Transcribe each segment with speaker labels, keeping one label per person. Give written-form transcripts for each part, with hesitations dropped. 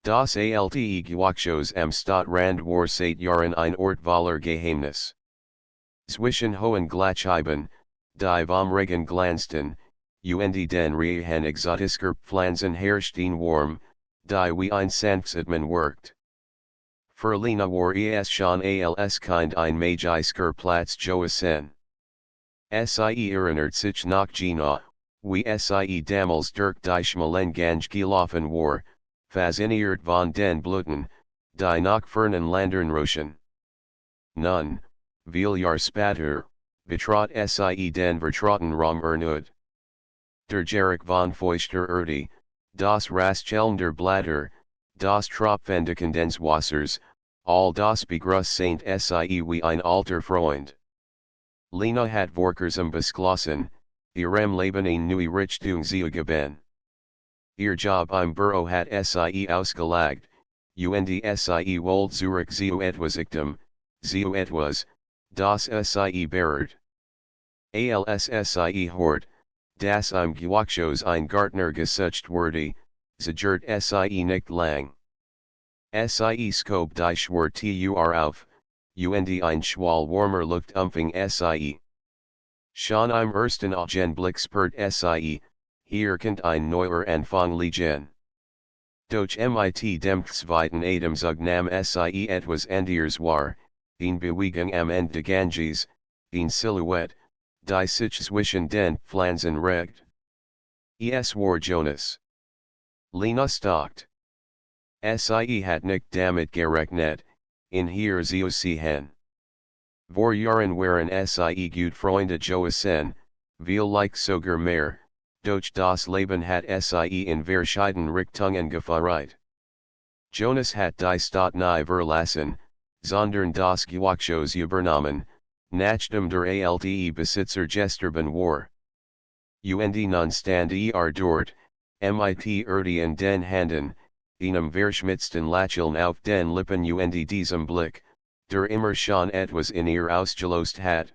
Speaker 1: Das alte Gewächshaus am Stadtrand war seit Jahren ein Ort voller Geheimnis. Zwischen hohen Gletscheiben, die vom Regen glänzten, und den Rehen exotischer Pflanzen herrschten warm, die wie ein Sanftsetman wirkt. Für Lena war es schon als Kind ein magisker Platz gewesen. Sie erinnert sich noch genau, wie sie damals durch die Schmalengange gelaufen war, fasziniert von den Blüten, die nach fernen Ländern rochen. Nun, viel Jahr später, betrat sie den vertrauten Raum erneut. Der Geruch von feuchter Erde, das Rascheln der Blätter, das Tropfen des Kondenswassers, all das begrüßt sie wie ein alter Freund. Lena hat vorkurzem beschlossen, ihrem Leben eine neue Richtung zu geben. Ihr Job im Büro hat sie ausgelegt, und sie wollte zurück zu etwas Ichtem, zu etwas, das sie berührt. Als sie hört, dass im Gewächshaus ein Gärtner gesucht wurde, zögert sie nicht lang. Sie schob die Schwere auf, und ein Schwall warmer Luft umfing sie. Schon im ersten Augenblick spürt sie, hier kommt ein neuer Anfang liegen. Doch mit dem zweiten Atemzug nahm sie etwas anderes wahr, eine Bewegung am Ende des Ganges, eine Silhouette, die sich zwischen den Pflanzen regt. Es war Jonas. Lena stalkt. Sie hat nicht damit gerechnet, in hier zu sehen. Vor Jahren waren sie gut Freunde gewesen, vielleicht sogar mehr, doch das Leben hat sie in verschiedenen Richtungen geführt. Jonas hat die Stadt nie verlassen, sondern das Gewächshaus übernommen, nachdem der alte Besitzer gestorben war. Und nun stand dort, mit in den Händen, einem verschmitzten Lächeln auf den Lippen und diesem Blick, der immer schon etwas in ihr ausgelöst hat.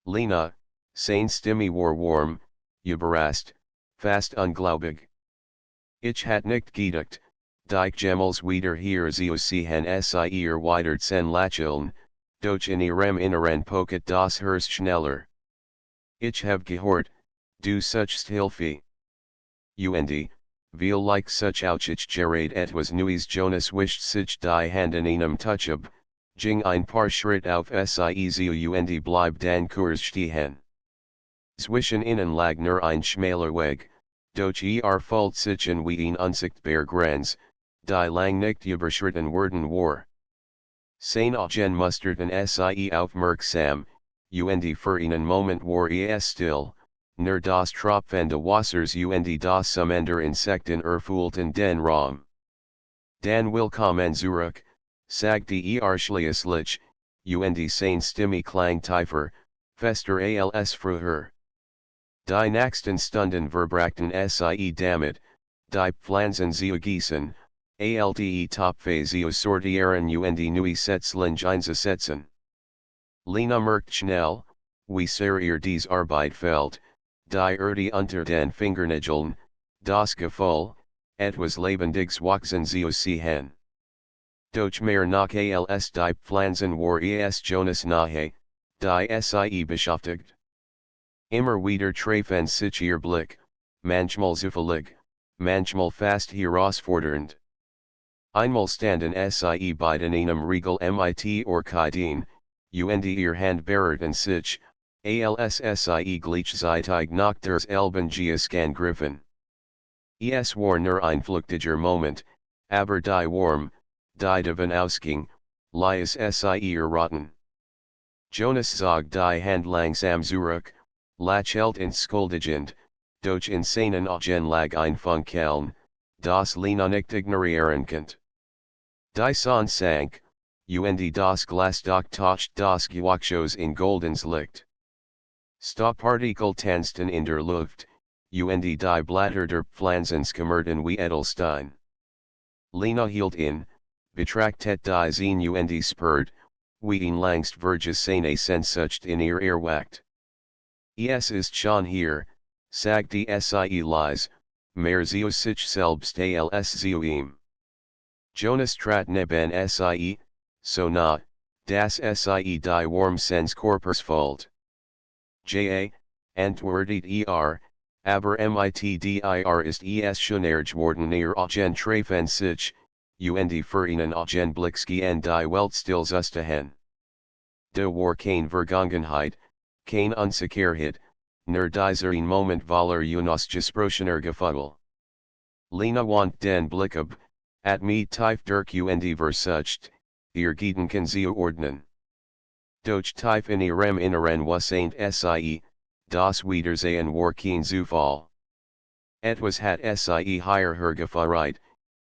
Speaker 1: Lena, seine Stimme war warm, überrascht, fast unglaublich. Ich hat nicht gedacht, dich jemals wieder hier zu sehen sie erweiterten Lächeln, doch in ihrem Inneren poket das Herz schneller. Ich hab gehört, du suchst Hilfe. Und, vielleicht such auch ich gerade etwas Neues. Jonas wischt sich die Hand in einem Touchab, ging ein paar Schritt auf sie zu und blieb dann kurz stehen. Zwischen ihnen lag nur ein schmaler Weg, doch fühlt sich an wie ein unsichtbar Grenz, die lang nicht überschritten worden war. Seine Augen musterten sie aufmerksam, und für einen Moment war es still, nur das Tropfen des Wassers und das Summen der Insekten erfüllten den Raum. Dann willkommen zurück, sagte schließlich, und seine Stimme klang tiefer, fester als früher. Die nächsten Stunden verbrachten sie damit, die Pflanzen zu gießen, Topfe zu sortieren und neue Setzlinge einzusetzen. Lena merkt schnell, wie sehr ihr dies Arbeit fällt, die Erde unter den Fingernägeln, das Gefühl, etwas Lebendiges wachsen zu sehen. Doch mehr noch als die Pflanzen war es Jonas nahe, die sie beschäftigt. Immer wieder treffen sich ihr Blick, manchmal zufällig, manchmal fast herausfordernd. Einmal standen sie beiden einem Riegel mit Orchideen, und ihr Hand berührten sich, als sie gleichzeitig nach derselben Geiskan griffen. Es war nur ein flüchtiger Moment, aber die Warm, die davon ausging, ließ sie erraten. Jonas zog die Hand langsam zurück, lächelt entschuldigend, doch in seinen Augen lag ein Funkeln, das Lena nicht ignorieren konnte. Die Sonne sank, und das Glas doch toucht das Gewächshaus in goldens Licht. Staubpartikel tanzten in der Luft, und die Blätter der Pflanzen skimmerten wie Edelstein. Lena hielt in, betrachtet die Zine und spürt, wie ein langst vergessene Sehnsucht in ihr erwacht. Es ist schon hier, sagte sie leise, mehr zu sich selbst als zu ihm. Jonas Tratneben Sie, so na, das Sie die Warm Sens Korpersfalt. Ja, Antwortet aber mit dir ist es schöner worden ihr Agen treffen sich, und vereinen Augenblickski en die Welt stillzustahen. De war kein Vergangenheit, kein Unsicherheit, nur dieser ein Moment voller Unos gesprochener Gefühl. Lena want den Blick ab, at me tief durch und versucht, ihr Gedanken zu ordnen. Doch tief in ihrem Inneren was ain't sie, das Wiedersehen war kein Zufall. Etwas hat sie hier hergeführt,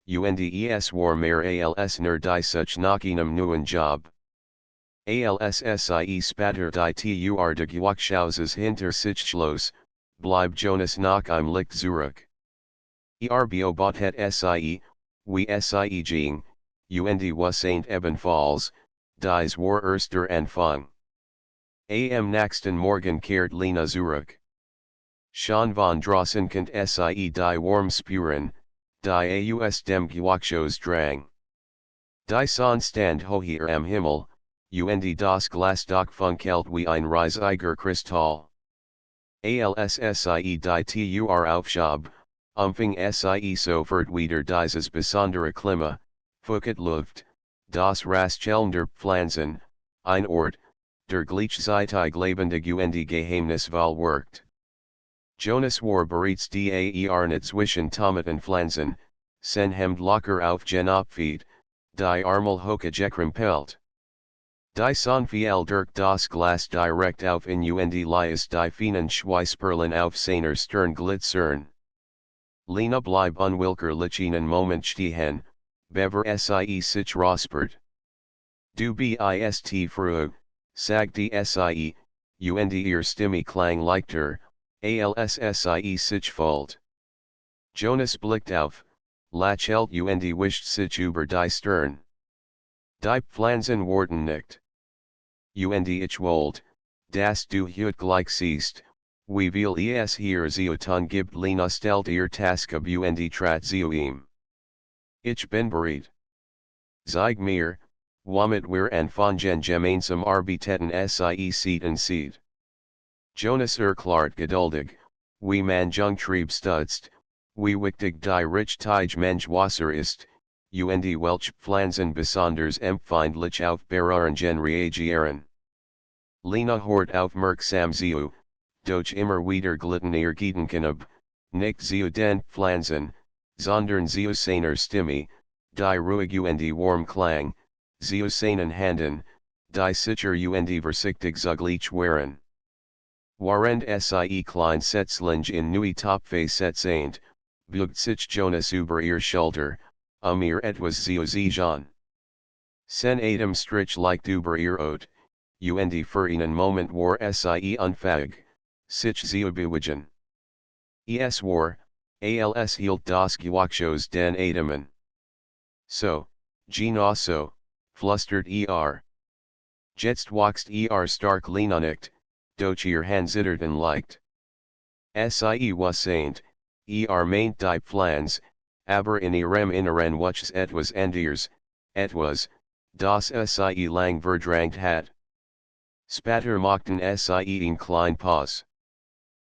Speaker 1: und es war mehr als nur die Suche nach einem neuen Job. Als sie später die Tour de Gewächshauses hinter sich schloss, blieb Jonas nach im Licht zurück. Beobachtet sie, wie sie ging, und was ain't ebenfalls, dies war erster Anfang. Am nächsten Morgen kehrt Lena zurück. Schon von draußen konnte sie die Warm spüren, die aus dem Gewächshaus drang. Die Sonne stand hoher am Himmel, und das Glas doch funkelt wie ein riesiger Kristall. Als sie die Tour aufschob, fing sie sofort wieder dieses besondere Klima, Foucault Luft, das Rascheln der Pflanzen, ein Ort, der gleichzeitig lebendig und geheimnisvoll wirkt. Jonas war bereits der zwischen Tomatenpflanzen, sein Hemd locker auf den Abfied, die Armel hoch gekrempelt. Die Sonne fiel durch das Glas direkt auf in und ließ die feinen Schweißperlen auf seiner Stirn glitzern. Lena blieb unwillkürlich einen Moment stehen, bevor sie sich räuspert. Du bist froh, sagte sie, und ihr Stimme klang leichter, als sie sich fühlt. Jonas blickte auf, lächelte und wischte sich über die Stirn. Die Pflanzen wurden nicht. Und ich wollte, dass du heute gleich siehst, wie viel es hier zu tun gibt. Lena stellt ihr Task ab und trat zu ihm. Ich bin bereit. Zeig mir, womit wir anfangen gemeinsam arbeiten sie sieten sieht. Jonas erklärt geduldig, wie man Jungtrieb stutzt, wie wichtig die Richtige Menschwasser ist, und welche Pflanzen besonders empfindlich auf Beruhigen reagieren. Lena hört aufmerksam zu, doch immer wieder glitten ihr Gedanken ab, nicht zu den Pflanzen, sondern zu seiner Stimme, die ruhig und warm klang, zu seinen Händen, die sicher und vorsichtig zugleich waren. Während sie klein Setzlinge in neue Topfe setzend, beugt sich Jonas über ihr Schulter, ihr etwas zu sagen. Sen Adam strich leicht über ihr Ot, und für einen Moment war sie unfähig, sich zu bewegen. Es war, als hielt das Gewächshaus den Atemen. So, so, flüstert Jetzt wächst stark Lena nicht, doch ihr Hand zitterten leicht. Sie was saint, meint die Pflanz, aber in ihrem Inneren wuchs etwas anderes, etwas, das sie lang verdrängt hat. Später machten sie ein klein Pause.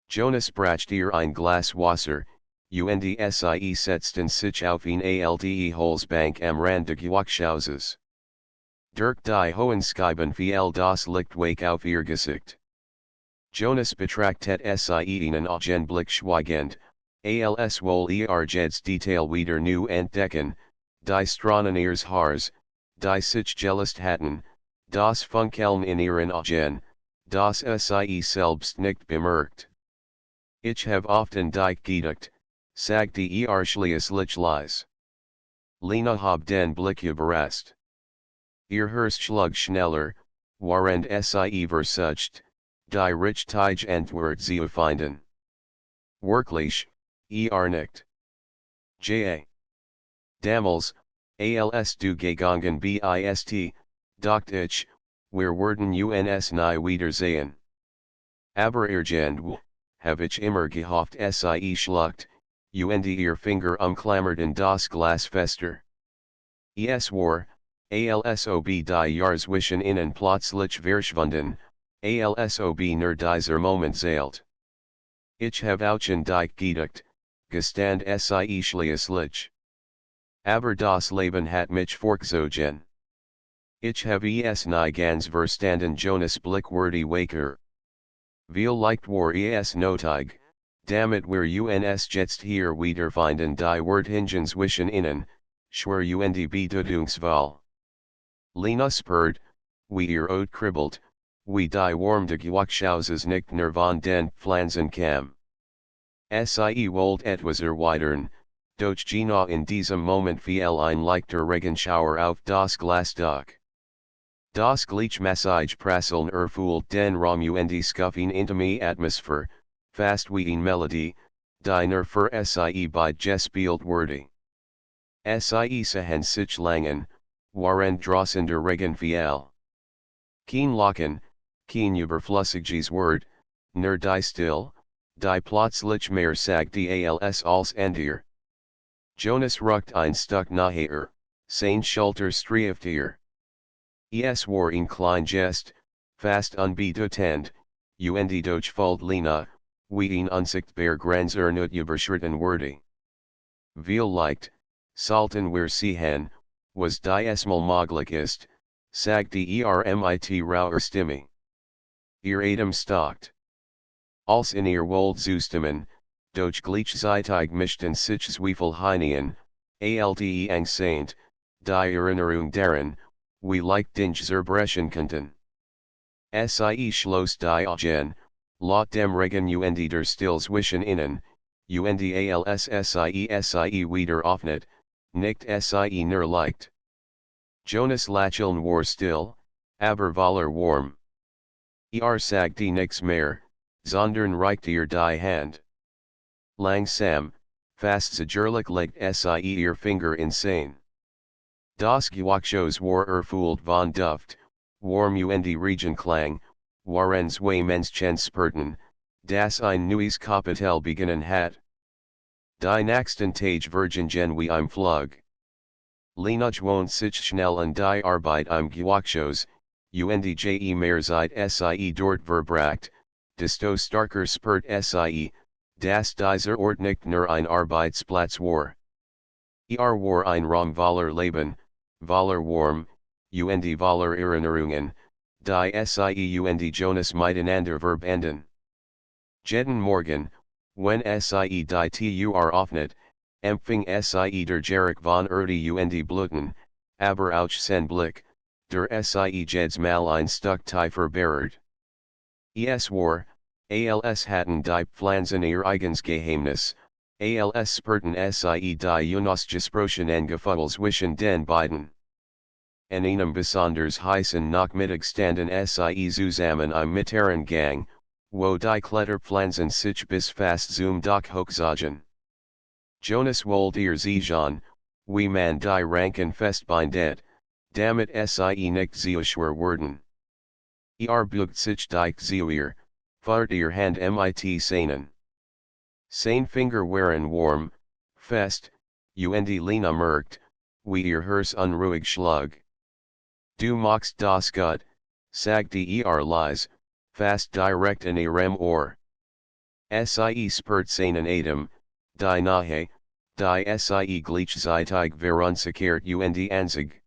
Speaker 1: Jonas brachte ihr ein Glas Wasser, und sie setzten sich auf eine alte Holzbank am Rand des Gewächshauses. Durch die hohen Scheiben fiel das Licht wake auf ihr Gesicht. Jonas betrachtet sie einen Augenblick schweigend, als wohl jedes Detail wieder neu entdecken, die Stranen ihres Haars, die sich gelöst hatten, das Funkeln in ihren Augen, das sie selbst nicht bemerkt. Ich habe often dich gedacht, sagte schließlich leise. Lena hab den Blick überrascht. Ihr Herz schlug schneller, während sie versucht, die richtige Antwort zu finden. Wirklich, nicht. Ja. Damals, als du gegangen bist, dachte ich, wir werden uns nie wiedersehen. Aber irgendwo, habe ich immer gehofft sie schluckt, und ihr Finger umklammerten das Glas fester. Es war, alsob die Jahreswischen innen plötzlich verschwunden, alsob nur dieser Moment zählt. Ich habe auch in dich gedacht, gestand sie schließlich. Aber das Leben hat mich fortgezogen. Ich habe es nie ganz verstanden Jonas Blickwürdig Waker. Vielleicht war es nötig, damit wir uns jetzt hier wiederfinden die Worthingen zwischen ihnen, schwer und Bedeutungswahl. Lena spurt, wie ihr Ode kribbelt, wie die Warm des Gewächshauses nicht nur von den Pflanzen kam. Sie wollt etwas erweitern, doch genau in diesem Moment fiel ein leichter Regenschauer auf das Glasdach. Das Gleichmäßige Prasseln erfüllt den Raum und Scuffing intime Atmosphäre, fast wie eine Melodie, die nur für sie gespielt wurde. Sie sahen sich langen, waren draußen der Regen fiel. Kein Lachen, kein überflüssiges Wort, nur die still, die plötzlich mehr sagte als Ende. Jonas ruckt ein Stück nachher, sein Schulter streifte. Es war ein klein Gest, fast unbedeutend, und doch fällt Lena, wie ein unsichtbar Grenzer nicht überschritten wurde. Vielleicht, sollten wir sehen, was diesmal möglich ist, sagte mit rauer Stimme. Ihr Atem stockt. Als in ihr Wold zustimmen, doch gleichzeitig mischten sich Zweifel hinein, eng saint, die Erinnerung daran, wie leicht Dinge zerbrechen könnten. Sie schloss die Augen, laut dem Regen und der Still zwischen ihnen, und als sie wieder öffnet, nicht sie nur leicht. Jonas Lächeln war still, aber warm. Sagte nix mehr, sondern reichte die Hand. Langsam, fast zögerlich legt sie ihr Finger insane. Das Gewächshaus war erfüllt von Duft, warm und Regenklang, waren zwei Menschen spürten, dass ein neues Kapitel beginnen hat. Die nächsten Tage vergingen wie im Flug. Lena gewohnt sich schnell an die Arbeit im Gewächshaus, und mehr Zeit sie dort verbracht, desto starker spürt sie, dass dieser Ort nicht nur ein Arbeitsplatz war. War ein Raum voller Leben, voller Warm, und voller Erinnerungen, die sie und Jonas miteinander verbanden. Jeden Morgen, wenn sie die Tür öffnet, empfing sie der Geruch von Erde und Blüten, aber auch sein Blick, der sie jedes Mal ein Stück tiefer berührt. Es war, als hatten die Pflanzen ihr eigens Geheimnis, als spürten sie die unausgesprochenen Gefühle zwischen den beiden. An einem besonders heißen Nachmittag standen sie zusammen im mittleren Gang, wo die Kletterpflanzen sich bis fast zum Dach hochzogen. Jonas wollte ihr sehen, wie man die Ranken festbindet, damit sie nicht zu schwer werden. Bugt sich dich zu ihr, fährt ihr Hand mit seinen. Sein Finger waren warm, fest, und Lena merkt, wie ihr Herz unruhig schlug. Du machst das gut, sagte leise, fast direkt in ihrem Ohr. Sie spürt seinen Atem, die Nahe, die sie gleichzeitig verunsichert und ansig.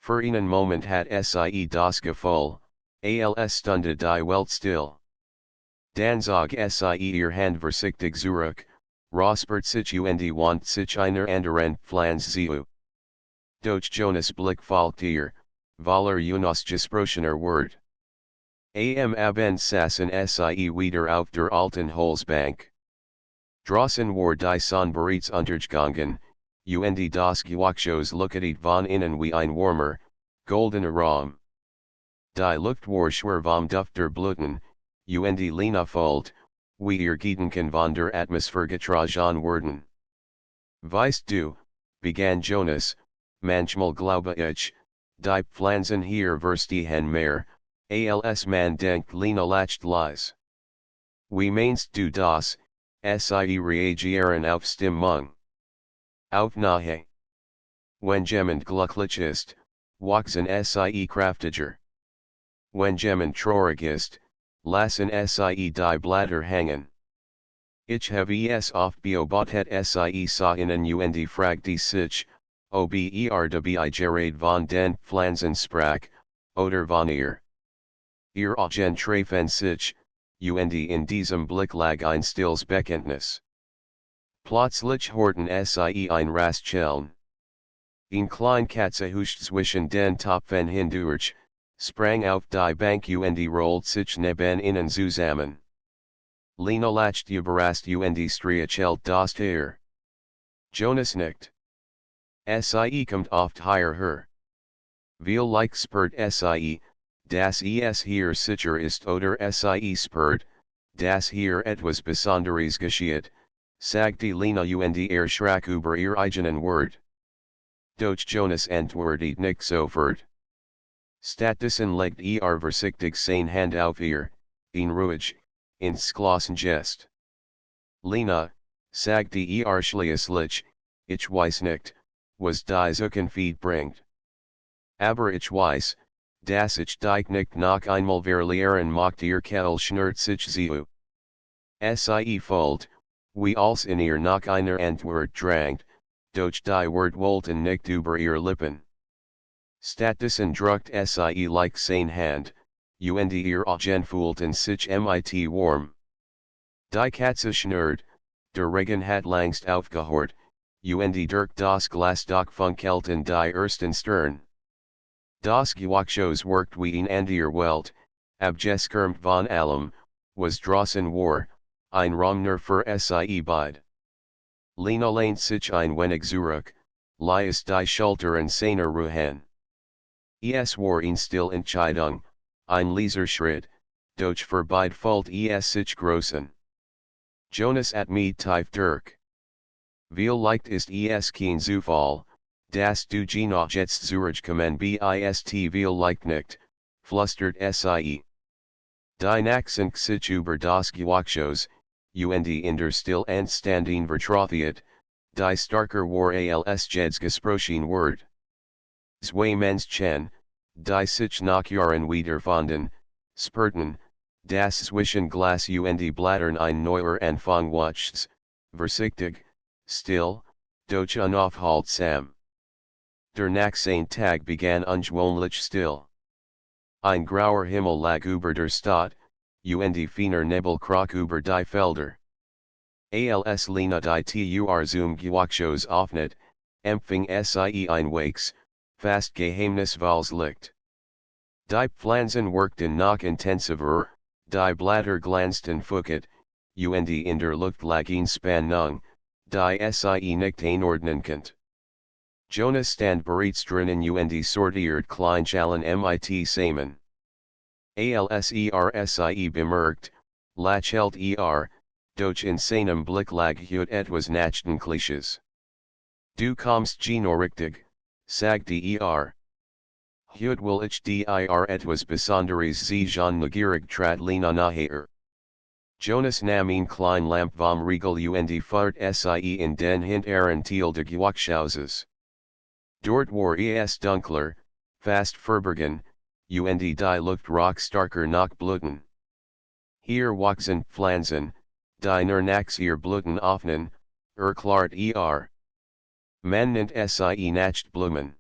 Speaker 1: Für einen Moment hat sie das Gefühl, als stunde die Welt still. Dann zog sie ihr Hand vorsichtig zurück, räuspert sich und wandt sich einer anderen Pflanze zu. Doch Jonas Blick folgt ihr, voller unausgesprochener Wort. Abend saßen sie wieder auf der alten Holzbank. Draußen war die Sonne bereits untergegangen, und das Gewächshaus leuchtete von innen wie ein warmer, goldener Raum. Die Luft war schwer vom Duft der Blüten, und Lena fühlt, wie ihr Gedanken von der Atmosphäre getragen wurden. Weißt du, begann Jonas, manchmal glaube ich, die Pflanzen hier verstehen mehr, als man denkt. Lena lacht leise. Wie meinst du das, sie reagieren auf Stimmung? Auf Nahe. Wenn jemand glücklich ist, wachsen sie kraftiger. Wenn jemand traurig ist, lassen sie die Blätter hängen. Ich habe es oft beobachtet sie sah innen und fragte sich, ob dabei gerät von den Pflanzen sprach, oder von ihr Augen treffen sich, und in diesem Blick lag ein stilles Bekenntnis. Plötzlich horten sie ein Rascheln. Ein klein Katze huscht zwischen den Topfen hindurch, sprang auf die Bank und rollt sich neben ihnen zusammen. Lena lacht überrascht und streichelt das Tier. Jonas nickt. Sie kommt oft hierher. Vielleicht spürt sie, dass es hier sicher ist oder sie spürt, dass hier etwas Besonderes geschieht, sagte Lena und erschrak über ihr eigenen Wort. Doch Jonas antwortet nicht sofort. Stattdessen legt vorsichtig seine Hand auf ihr, ruhig, ins geschlossen Gest. Lena, sagte schließlich, ich weiß nicht, was die Zukunft bringt. Aber ich weiß, dass ich dich nicht noch einmal verlieren möchte. Ihr Kettel schnürt sich zu. Sie folgt, wie als in ihr noch eine Antwort drängt, doch die Wort wollten nicht über ihr Lippen. Stattdessen druckt sie like seine Hand, und ihr Augen fühlten sich mit warm. Die Katze schnurrt, der Regen hat langst aufgehört, und durch das Glas doch funkelten die ersten Sterne. Das Gewächshaus worked wie in der Welt, abgeschirmt von allem, was draußen war, ein Raum nur für sie beide. Lena lehnt sich ein wenig zurück, ließ die Schultern seiner ruhen. Es war eine still Entscheidung, ein leiser Schritt, doch für beide fällt es sich großen. Jonas at mir tief durch. Vielleicht ist es kein Zufall, dass du noch jetzt zurückkommen bist vielleicht nicht, flüstert sie. Die Nachsicht sich über das Gewächshaus, und in der still anstanden vertrautheit, die starker war als jedes gesprochen Wort. Zwei Menschen, die sich nach Jahren wiederfanden, spürten, dass zwischen Glas und Blättern ein neuer Anfang wuchs, vorsichtig, still, doch unaufhaltsam. Der nächste Tag begann ungewöhnlich still. Ein grauer Himmel lag über der Stadt, und feiner Nebel kroch über die Felder. Als Lena die zum Gewächshaus öffnet, empfing sie ein weiches, fast geheimnisvolles Licht. Die Pflanzen wirkten noch intensiver, die Blätter glänzten feucht, und in der Luft lag eine Spannung, die sie nicht einordnen konnte. Jonas stand bereits drinnen und sortiert Kleinschalen mit Samen. Als sie bemerkt, lächelt doch in seinem Blick lag etwas Nachdenkliches. Du kommst genau richtig, sagte Heute will ich dir etwas Besonderes sehen neugierig trat Lena nachher. Jonas nahm ein klein Lamp vom Riegel und fahrt sie in den hinteren Teil des Gewächshauses. Dort war es dunkler, fast verborgen, und die Luft roch starker nach Blüten. Hier wachsen Pflanzen, die nur nach ihr Blüten öffnen, erklärt Man nennt sie Nachtblumen.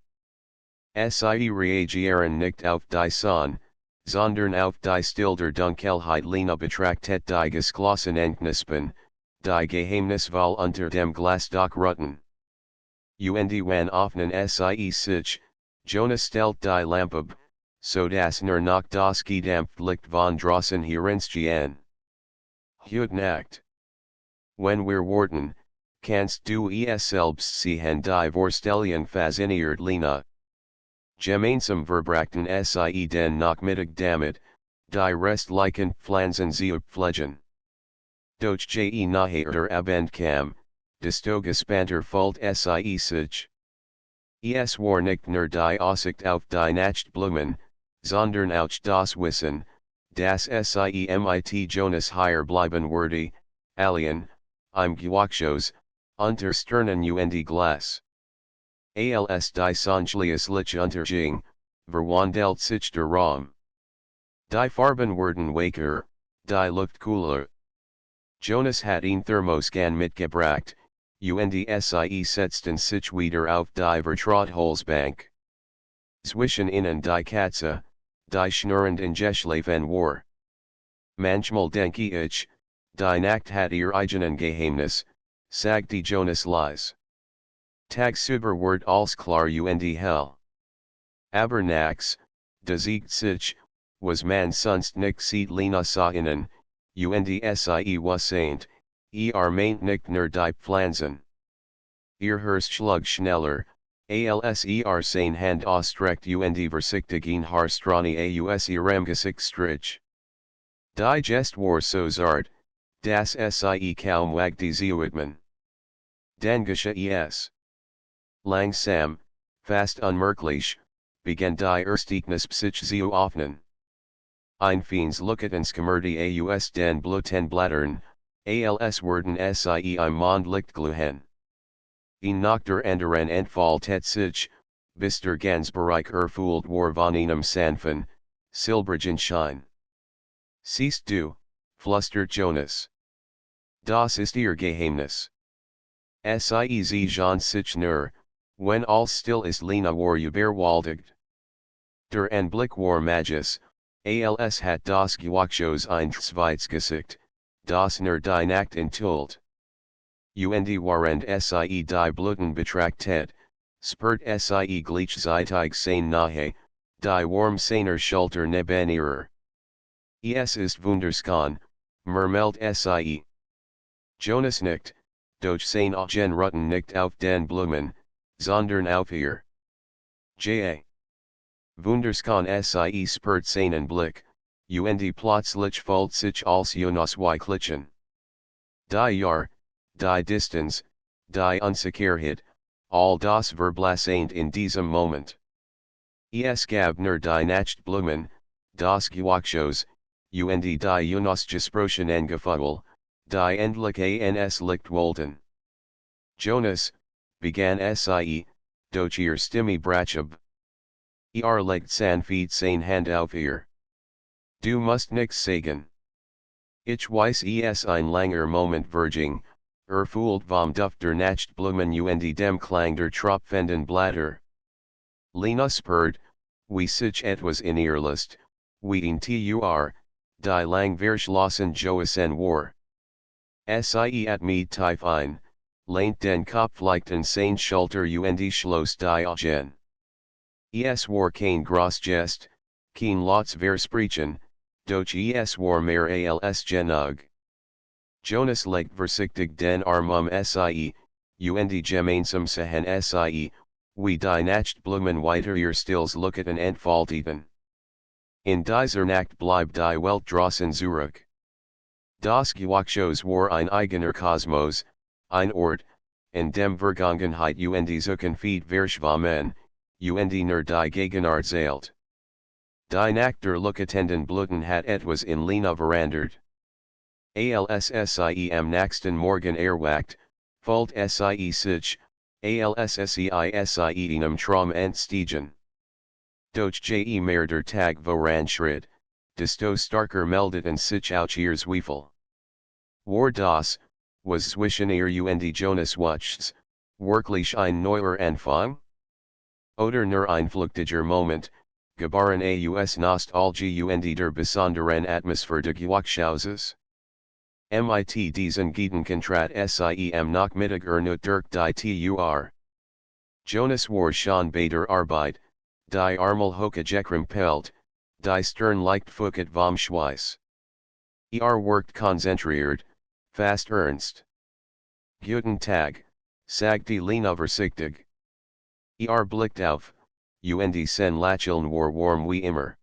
Speaker 1: Sie reagieren nicht auf die Sonne, sondern auf die Still der Dunkelheit. Lena betrachtet die geschlossenen Knospen, die geheimnisvoll unter dem Glas doch ruhen. Und wenn öffnen sie sich, Jonas stellt die Lampe ab, so dass nur noch das gedämpfte Licht von draußen hereinstehen. Heute Nacht. Wenn wir warten, kannst du es selbst sehen die Vorstellung fasziniert Lena. Gemeinsam verbrachten sie den Nachmittag damit, die restlichen Pflanzen zu pflegen. Doch je nachher der Abend kam, desto gespannter fühlt sie sich. Es war nicht nur die Aussicht auf die Nachtblumen, sondern auch das Wissen, dass sie mit Jonas hier bleiben würde, allein, im Gewächshaus, unter Sternen und Glas. als die sonschliessliche Untergang, verwandelt sich der Raum. Die Farben werden waker, die Luft cooler. Jonas hat ein Thermoscan mitgebracht, und sie setzten sich wieder auf die Vertrautholzbank. Zwischen ihnen die Katze, die schnurrend eingeschlafen war. Manchmal denke ich, die Nacht hat ihr eigenen Geheimnis, sagte Jonas leise. Tagsüber wird alles klar und hell. Aber nachts, da zeigt sich, was man sonst nicht sieht Lena sah innen, und sie was saint, meint nicht nur die Pflanzen. Ihr Herzschlag schneller, als sein Hand ausstreckt und versichtig in Haarstrani aus ihrem Gesicht strich. Die Gest war so zart, dass sie kaum wagte sie widmen. Dann geschah es. Langsam, fast unmerklich, begann die Erstignis sich zu öffnen. Ein feins Looketens kommerte aus den Blütenblättern, als werden sie im Mondlicht glühen. Nach der anderen entfaltet sich, bis der ganz Bereich erfüllt war von einem sanften, silbrigen Schein. Siehst du, flüstert Jonas. Das ist ihr Geheimnis. Sie sehen sich nur, wenn alles still ist Lena war überwältigt. Der Anblick war magisch, als hat das Gewächshaus ein zweites Gesicht, das nur die Nacht enthüllt. Und während sie die Blüten betrachtet, spürt sie gleichzeitig sein Nahe, die warm seiner Schulter neben ihrer. Es ist wunderschön, murmelt sie. Jonas nickt, doch sein Augen ruhen nicht auf den Blumen, sondern auf ihr. Wunderschön sie spürt seinen Blick, und plötzlich fühlt sich als unausweichlichen. Die Jahr, die Distanz, die Unsicherheit, all das verblasst in diesem Moment. Es gab nur die Nachtblumen, das Gewächshaus, und die unausgesprochenen Gefühle, die endlich ans Licht wollten. Jonas, begann sie, doch ihr Stimme brach ab. Legt sanft sein Hand auf ihr. Du musst nichts sagen. Ich weiß es ein langer Moment verging, erfüllt vom Duft der Nachtblumen und dem Klang der tropfenden Blätter. Lena spürt, wie sich etwas in ihr Lust, wie ein Tur, die lang verschlossen Joasen war. Sie mit tief ein, lehnt den Kopf leicht an sein Schulter und schloss die Augen. Es war kein groß Gest, kein lautes Versprechen, doch es war mehr als genug. Jonas legt vorsichtig den Arm sie, und gemeinsam sahen sie, wie die Nachtblumen weiter ihr stilles Looketen entfalteten. In dieser Nacht bleibt die Welt draußen zurück. Das Gewächshaus war ein eigener Kosmos, ein Ort, in dem Vergangenheit und Zukunft verschwammen, und nur die Gegenwart zählt. Die Nacht der Looketenden Blüten hat etwas in Lena verändert. Als sie am nächsten Morgen erwacht, fühlt sie sich, als sie einem Traum entstiegen. Doch je mehr der Tag voranschritt, desto starker meldeten sich auch ihr Zweifel. War das, was zwischen ihr und Jonas wuchts, wirklich ein neuer Anfang? Oder nur ein flüchtiger Moment, geboren aus Nostalgie und der besonderen Atmosphäre des Gewächshauses? Mit diesen Gedanken sie am Nachmittag nur durch die Tur. Jonas war schon bei der Arbeit, die Armel hochgekrempelt, die Stirn leicht fucket vom Schweiß. Workt konzentriert, fast ernst. Guten Tag, sagte Lena vorsichtig. Blickt auf, und sein Lächeln war warm wie immer.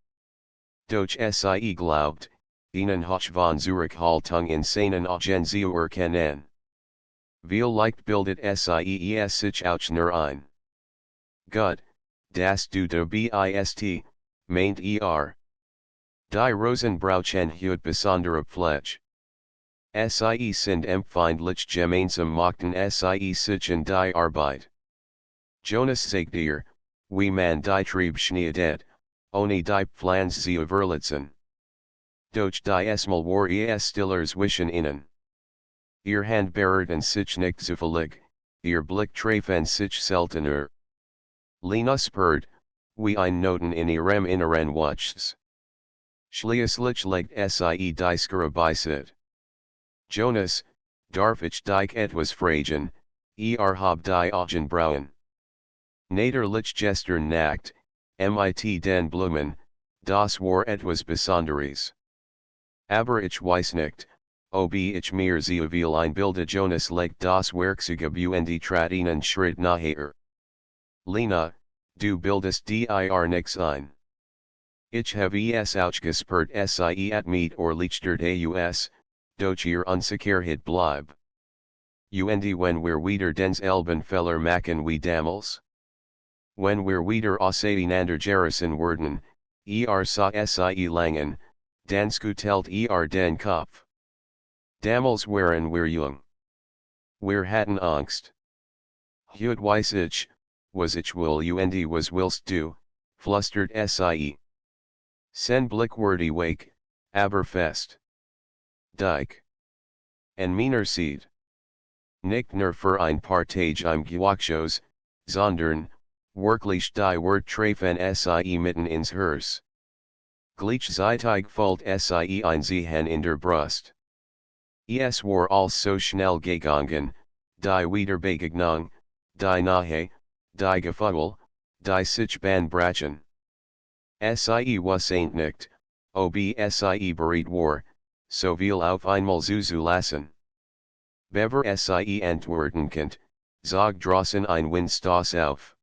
Speaker 1: Doch sie glaubt, ihnen hoch von Zurückhaltung in seinen Augen zu erkennen. Wie leicht bildet sie sich auch nur ein. Gut, dass du da bist, meint Die Rosenbrauchen hut besondere Pflege. Sie sind empfindlich gemeinsam machten sie sich in die Arbeit. Jonas sagt dir, wie man die Triebschneidet, ohne die Pflanze zu verletzen. Durch die Esmal war es stiller zwischen ihnen. Ihr Hand berührten sich nicht zufällig, ihr Blick trafen sich seltener. Lena spürt, wie ein Noten in ihrem Inneren wuchs. Schließlich legt sie die Skura beiseite. Jonas, darf ich dich etwas fragen, hab die Augenbrauen. Natürlich gestern Nacht, mit den Blumen, das war etwas Besonderes. Aber ich weiß nicht, ob ich mir sehr viel einbilde. Jonas legt das Werkzeug und trat einen Schritt nachher. Lena, du bildest dir nix ein. Ich have es ausgespürt sie at mit erleichtert aus, doch ihr Unsicherheit bleib. Und wenn wir wieder denselben Fehler machen wie damals? Wenn wir wieder auseinander gerissen werden, sah sie langen, dann skutelt den Kopf. Damals waren wir jung. Wir hatten Angst. Heut weiß ich, was ich will und was willst du, flüstert sie. Sen Blick wordy wake, aber fest. Dich. En meiner Seed. Nicht nur für ein paar Tage im Gewächshaus, sondern, wirklich die Wort trafen sie mitten ins Herz. Gleichzeitig fällt sie ein Ziehen in der Brust. Es war alles so schnell gegangen, die Wiederbegegnung, die Nahe, die Gefühl, die sich brachen. Sie wusste nicht, ob sie bereit war, so viel auf einmal zuzulassen. Bever sie antworten konnte, zog draußen ein Windstoß auf.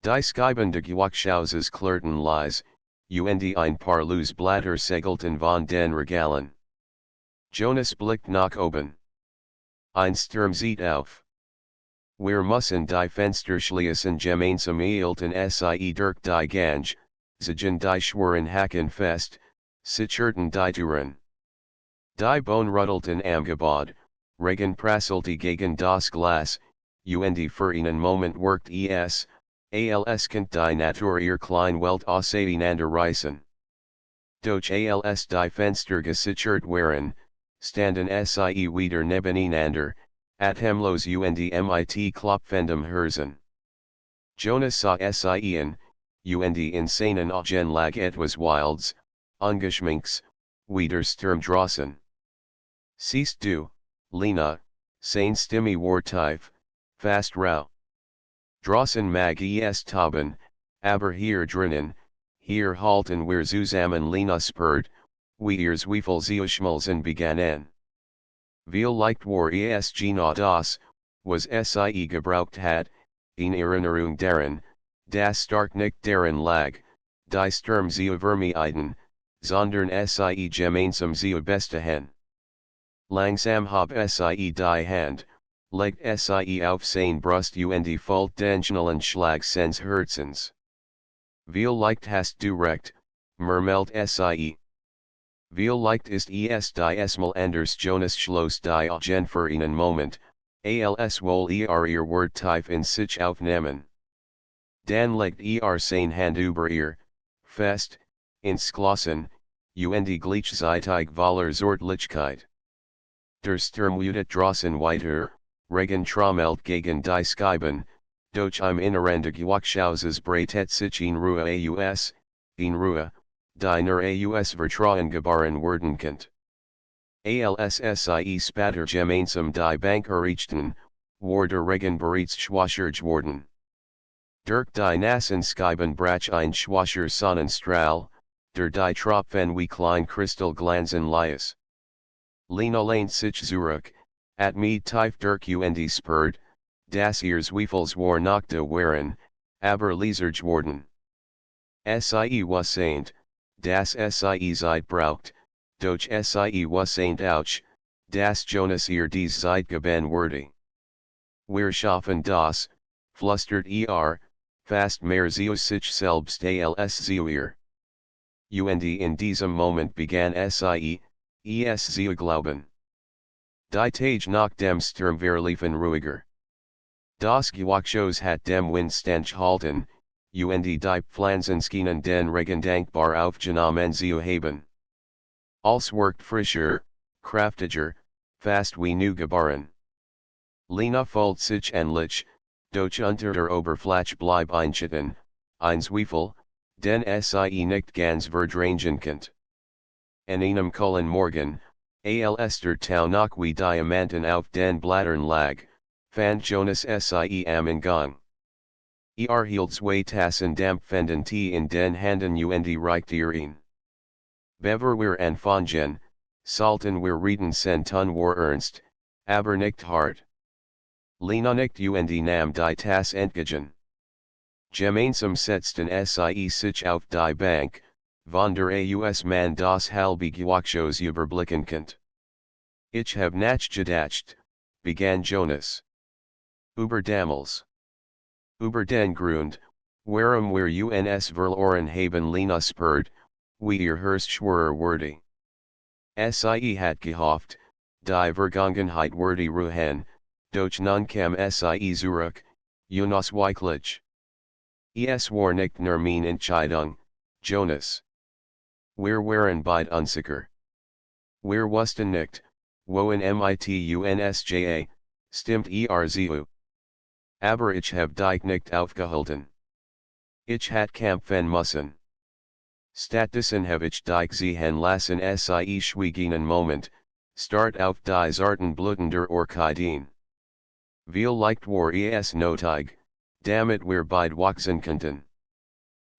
Speaker 1: Die Scheiben des Gewächshauses klirrten leise, und ein paar Blätter segelten von den Regalen. Jonas blickt nach oben. Ein Sturm zieht auf. Wir müssen die Fenster schließen gemeinsam hielten sie durch die Gange, ziehen die Schweren Haken fest, sicherten die Türen. Die Bohnen rüttelten am Gebäude, Regen prasselte gegen das Glas, und für einen Moment worked als könnt die Natur ihr klein Welt auseinander reißen. Doch als die Fenster gesichert waren, standen sie wieder nebeneinander, atemlos und mit klopfendem Herzen. Jonas sah sie an, und in seinen Augen lag etwas Wildes, Ungeschminktes, wieder Sturm draußen. Siehst du, Lena, seine Stimme war tief, fast rau. Draußen mag es toben, aber hier drinnen, hier halten wir zusammen. Lena spürt, wie ihr Zweifel zu schmelzen begannen. Vielleicht war es genau das, was sie gebraucht hat, in Erinnerung daran, das stark nicht daran lag, die Sturm zu vermeiden, sondern sie gemeinsam zu bestechen. Langsam hab sie die Hand, legt sie auf seine Brust und folgt den schnellen Schlag seines Herzens. Vielleicht hast du recht, murmelt sie. Vielleicht ist es die Esmal anders. Jonas schloss die Augen für einen Moment, als wohl ihr Wort tief in sich aufnehmen. Dann legt seine Hand über ihr, fest, ins Klassen, und gleichzeitig voller Zärtlichkeit. Der Sturm wutet draußen weiter, Regen trommelt gegen die Scheiben, doch im Inneren des Gewächshauses breitet sich in Ruhe die nur Vertrauen gebaren werden könnt. Als sie später gemeinsam die Bank erreichten, war der Regen bereits schwächer geworden. Durch die nassen Scheiben brach ein schwacher Sonnenstrahl, der die Tropfen wie klein Kristallglanzen ließ. Lena lehnt sich zurück, mit tief durch und spürt, dass ihr Zweifels war noch da waren, aber leiser geworden. Sie wusste, dass sie Zeit braucht, doch sie wusste auch, dass Jonas ihr dies Zeit geben würde. Wir schaffen das, flüstert fast mehr zu sich selbst als zu ihr. Und in diesem Moment begann sie, es zu glauben. Die Tage nach dem Sturm verliefen ruhiger. Das Gewächshaus hat dem Windstand halten, und die Pflanzen schienen den Regen dankbar aufgenommen zu haben. Alles wirkt frischer, kraftiger, fast wie neu geboren. Lena fühlt sich endlich, doch unter der Oberfläche bleib ein Schatten, ein Zweifel, den sie nicht ganz verdrängen könnt. An einem kühlen Morgen, als der Tau noch wie Diamanten auf den Blättern lag, fand Jonas sie am Eingang. Hielt zwei Tassen dampfenden Tee in den Händen und reichte ihn. Bever wir anfangen, sollten wir reden tun war ernst, aber nicht hart. Lena nicht und nam die Tasse entgegen. Gemeinsam setzten sie sich auf die Bank, von der aus man das halbe Gewächshaus überblicken konnte. Ich hab nachgedacht, begann Jonas. Über damals. Über den Grund, warum wir uns verloren haben Lena spurt, wie ihr Hörst schwörer wordy. Sie hat gehofft, die Vergangenheit wordy ruhen, doch nun kam sie zurück, unausweichlich. Es war nicht nur meine Entscheidung, Jonas. Wir waren beide unsicher. Wir wussten nicht, wohin mit uns stimmt zu. Aber ich hab dich nicht aufgehalten. Ich hat kämpfen müssen. Stattdessen hab ich dich sehen lassen sie schwieg einen Moment, start auf die zarten Blüten der Orchideen. Viel leicht war es nötig, damit wir beide wachsen konnten.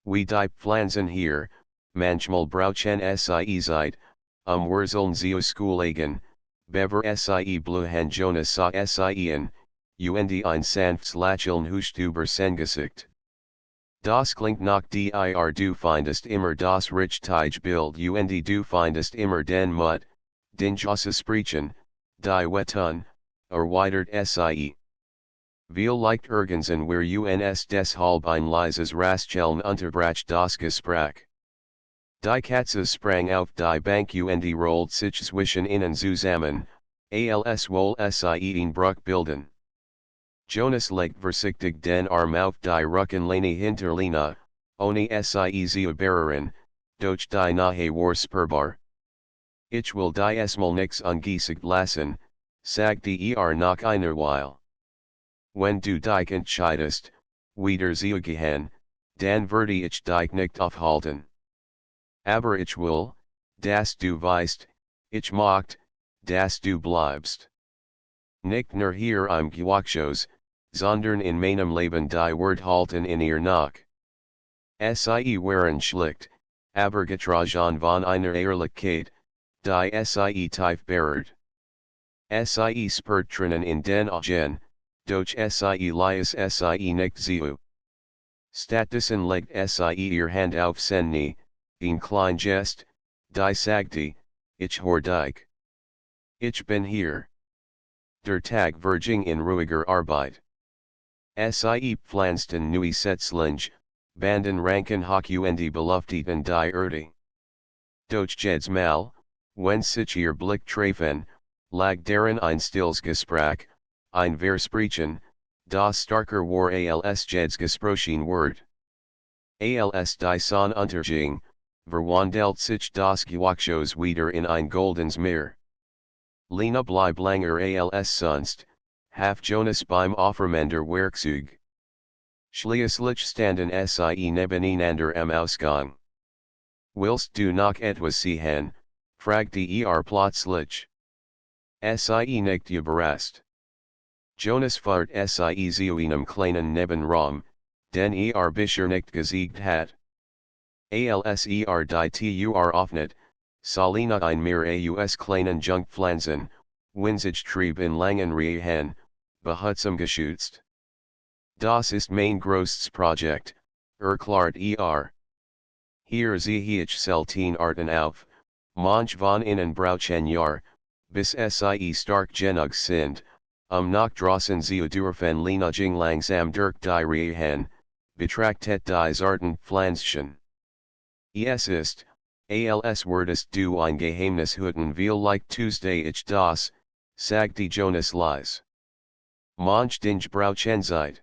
Speaker 1: Wie die Pflanzen hier, manchmal brauchen sie Zeit, Wurzeln zu schulagen, bever sie blühen Jonas sah sie in, und ein sanftes Lächeln huscht über sein Gesicht. Das klingt nach dir du findest immer das richtige Bild und du findest immer den Mut, den sprechen, die Wettun, erweitert sie. Viel leicht ergänzen wir uns deshalb ein leises Rascheln unterbrach das Gespräch. Die Katze sprang auf die Bank und rollt sich zwischen ihnen zusammen, als wohl sie ein Bruch bilden. Jonas legt vorsichtig den Arm auf die Rückenlehne hinter Lena, ohne sie zu berühren, doch die Nahe war spürbar. Ich will die mal nix ungesiegt lassen, sagte nach einer Weile. Wenn du dich entscheidest, wieder zu gehen, dann werde ich dich nicht aufhalten. Aber ich will, dass du weißt, ich möchte, dass du bleibst. Nicht nur hier im Gewächshaus, sondern in meinem Leben die Wort halten in ihr nach. Sie waren schlicht, aber getragen von einer Ehrlichkeit, die sie tief berührt. Sie spürt Tränen in den Augen, doch sie lies sie nicht zu. Stattdessen legt sie ihr Hand auf sein Knie, ein klein Gest, die sagte, ich hör dich. Ich bin hier. Der Tag verging in ruhiger Arbeit. Sie pflanzten neue Setzlinge, banden ranken hoch und belüfteten die Erde. Doch jedes Mal, wenn sich ihr Blick trafen, lag darin ein stilles Gespräch, ein Versprechen, das starker war als jedes gesprochen Wort. Als die Sonne unterging, verwandelt sich das Gewächshaus wieder in ein goldenes Meer. Lena blieb langer als sonst, half Jonas beim Aufräumen Werkzeug. Schließlich standen sie nebeneinander am Ausgang. Willst du noch etwas sehen? Fragte plötzlich. Sie nicht überrascht. Jonas fährt sie zu einem kleinen Nebenraum, den bisher nicht gesiegt hat. Als die Tür öffnet, Salina ein Meer aus kleinen Jungpflanzen, winzig Trieb in langen Reihen, behutsam geschützt. Das ist mein größtes Projekt, erklärt Hier sehe ich selten Arten auf, manch von ihnen brauchen Jahr, bis sie stark genug sind, nach draußen zu dürfen Lena ging langsam durch die Reihen, betrachtet die zarten Pflänzchen. Es ist, als würdest du ein Geheimnis hüten vielleicht Tuesday ich das, sagte Jonas leise. Manch dinge brauchen Zeit.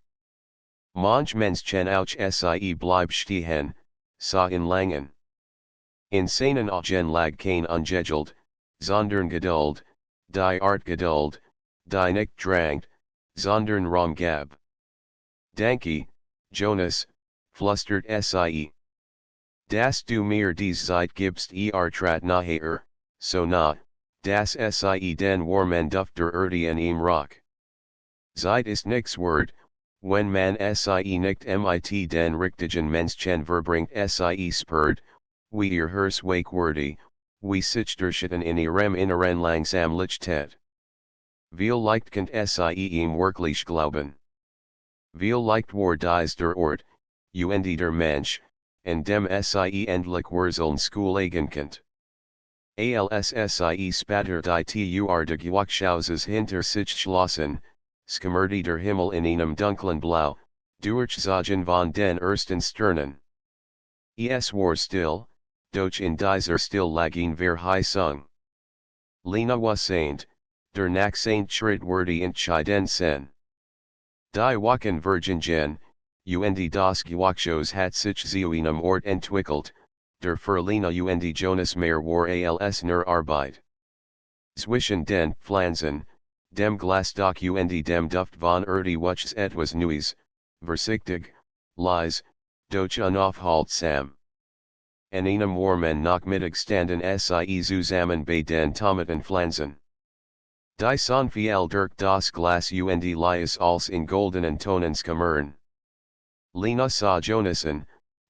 Speaker 1: Manch Menschen auch sie bleib stehen, sa in langen. In seinen Augen lag kein ungeduld, sondern Geduld, die Art Geduld, die nicht drangt, sondern Raum gab. Danke, Jonas, flüstert sie. Dass du mir dies Zeit gibst trat nachher, so nah, dass sie den Warmen Dufter erdien im Rock. Zeit ist nix Wort, wenn man sie nicht mit den richtigen Menschen verbringt sie spurt, wie ihr Hers wake wordy, wie sich der Schatten in ihrem Inneren langsam lichtet. Viel leicht könnt sie im wirklich glauben. Viel leicht war dies der Ort, und der Mensch, in dem sie endlich wurzeln schoolagen könnt. Sie spatter die Tour de Gewächshauses hinter sich schlossen, schimmerte der Himmel in einem dunklen Blau, durchzogen von den ersten Sternen. Es war still, doch in dieser Stilllegung Verheißung. Lena was saint, der nach Saint Schritt wurde entschieden sen. Die Wachen Virgingen, und das Gewächshaus hat sich zu einem Ort entwickelt, der für Lena und Jonas mehr war als nur Arbeit. Zwischen den Pflanzen, dem Glasdach und dem Duft von Wuchs etwas Neues, vorsichtig, leise, doch unaufhaltsam. En einem warmen Nachmittag standen sie zusammen bei den Tomatenpflanzen. Die son viel durch das Glas und Lias als in goldenen Tonen schimmern. Lena sah Jonasen,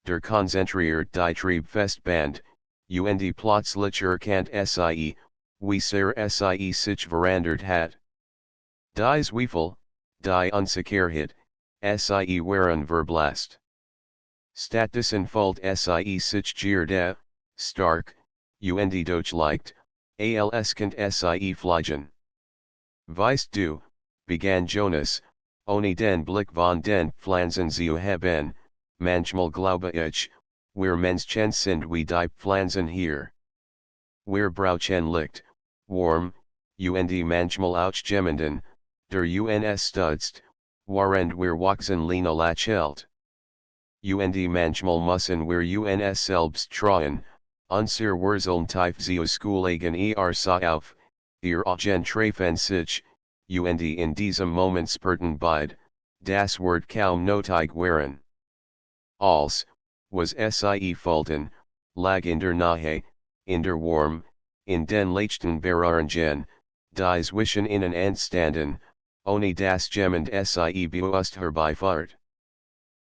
Speaker 1: der konzentriert die Triebfestband, und plötzlich erkannt sie, wie sehr sie sich verandert hat. Die Zweifel, die Unsicherheit, sie waren verblasst. Stattdessen fühlt sie sich gierde, stark, und doch leicht, als könnt sie fliegen. Weißt du, begann Jonas, ohne den Blick von den Pflanzen zu haben, manchmal glaube ich, wir Menschen sind wie die Pflanzen hier. Wir brauchen Licht, warm, und manchmal auch jemanden, der uns stützt, während wir wachsen Lena lächelt. Und manchmal müssen wir uns selbst trauen, unser Wurzeln tief zu schoolagen sa auf, ihr Augen treffen sich, und in diesem Moment spurten beide, das Wort kaum nötig waren. Als, was sie fühlten, lag in der Nähe, in der Warm, in den letzten Berührungen, die zwischen ihnen entstanden, ohne das jemand sie bewusst herbeiführt.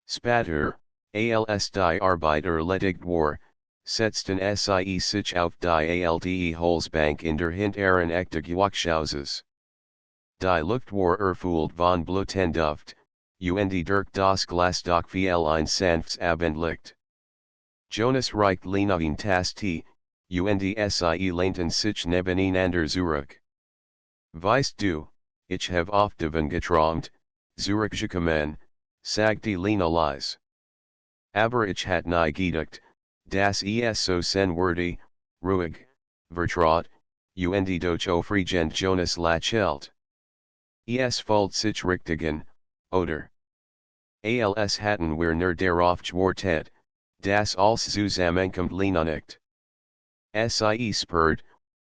Speaker 1: Später, als die Arbeit erledigt war, setzten sie sich auf die alte Holzbank in der hinteren Ecke des Gewächshauses. Die Luft war erfüllt von Blütenduft, und durch das Glasdach fiel ein sanftes Abendlicht. Jonas reicht Lena in das Tee, und sie lehnten sich nebeneinander zurück. Weißt du, ich habe oft davon geträumt, zurückzukommen, sagte Lena leise. Aber ich hat nie gedacht, dass es so sein würde, ruhig, vertraut, und doch aufregend Jonas lächelt. Es fühlt sich richtig an, oder? Als hatten wir nur darauf gewartet, dass alles zusammenkommt Lena nicht. Sie spürt,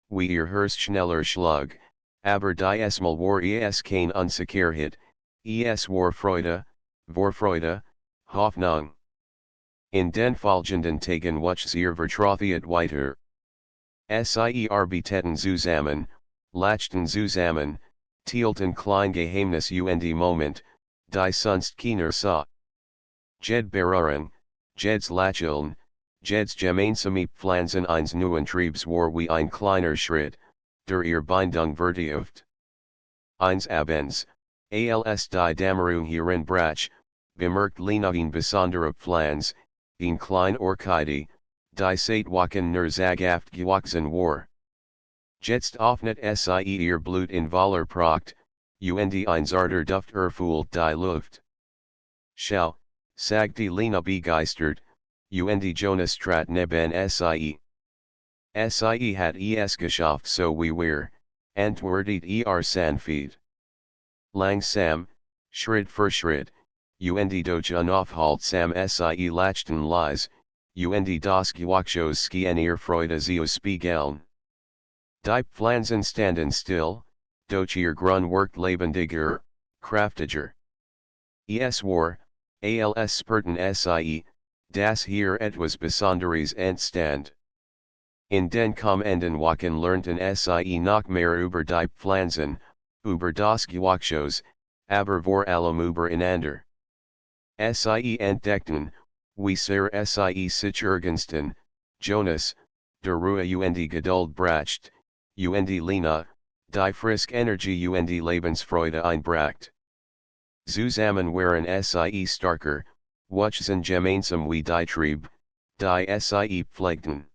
Speaker 1: wie ihr Herz schneller schlug, aber diesmal war es keine Unsicherheit, es war Vorfreude, Hoffnung. In den folgenden Tagen wuchs ihr Vertrautheit weiter. Sie arbeiteten zusammen, lachten zusammen, teilten klein Geheimnis und Moment, die sonst keiner sah. Jed Berührung, Jeds Lächeln, Jeds gemeinsame Pflanzen eines neuen Triebs war wie ein kleiner Schritt, der ihr Bindung vertieft. Eines Abends, als die Dämmerung hereinbrach, bemerkt Lena in besondere Pflanze, in klein Orchidee, die seit Wochen nur zaghaft gewachsen war. Jetzt öffnet sie ihr Blut in voller Pracht, und ein zarter Duft erfüllt die Luft. Schau, sagte Lena begeistert, und Jonas trat neben sie. Sie hat es geschafft so wie wir, antwortet sanft. langsam, Schritt für Schritt, und durch unaufhaltsam sie Lachten leise, und das Gewächshaus ski en ihr Freude zu spiegeln. Die Pflanzen standen still, doch ihr Grün wirkt lebendiger, kraftiger. Es war, als spurten sie, das hier etwas Besonderes entstand. In den kommenden Wochen lernten sie noch mehr über die Pflanzen, über das Gewächshaus, aber vor allem übereinander. Sie entdeckten, wie sehr sie sich ergänzten, Jonas, der Ruhe und Geduld bracht, und Lena, die friske Energie und Lebensfreude einbracht. Zusammen waren sie starker, wuchsen gemeinsam wie die Trieb, die sie pflegten.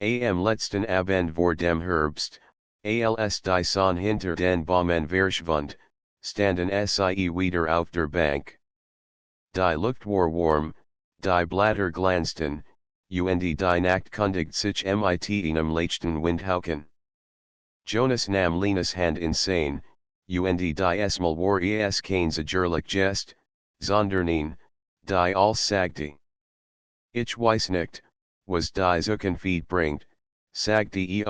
Speaker 1: Am letzten Abend vor dem Herbst, als die Sonne hinter den Bäumen verschwand, standen sie wieder auf der Bank. Die Luft war warm, die Blätter glanzten, und die Nacht kündigt sich mit einem leichten Windhauchen. Jonas nahm Lenas Hand in seine, und die Esmal war es kein zögerlich Gest, sondern die als sagte. Ich weiß nicht, was die Zukunft bringt, sagte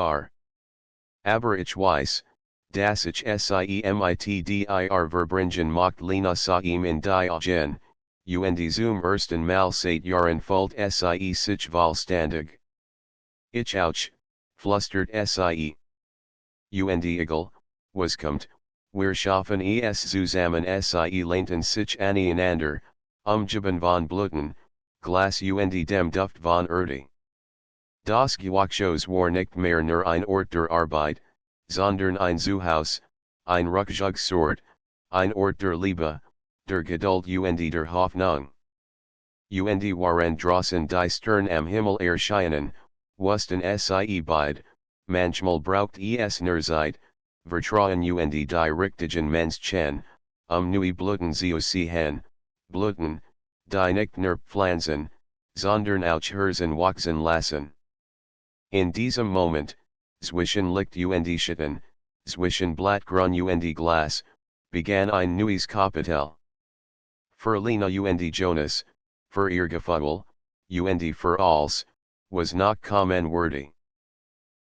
Speaker 1: Aber ich weiß, dass ich sie mit verbringen macht Lena sah ihm in die Augen, und zum ersten Mal seit Jahren fühlt sie sich wohlständig. Ich auch, flüstert sie. Und egal, was kommt, wir schaffen es zusammen sie lehnten sich aneinander, umgeben von Blüten, Glas und dem Duft von Erde. Das Gewächshaus war nicht mehr nur ein Ort der Arbeit, sondern ein Zuhause, ein Rückzugsort, ein Ort der Liebe, der Geduld und der Hoffnung. Und waren draußen die Sterne am Himmel erscheinen, wussten sie beid, manchmal braucht es nur Zeit, Vertrauen und die richtigen Menschen, neue Blüten zu sehen, Blüten, die nicht nur pflanzen, sondern auch Herzen wachsen lassen. In diesem Moment, zwischen Licht und Schatten, zwischen Blattgrün und Glas, begann ein neues Kapitel. Für Lena und Jonas, für ihr Gefühl, und für alles, was noch kommen würde.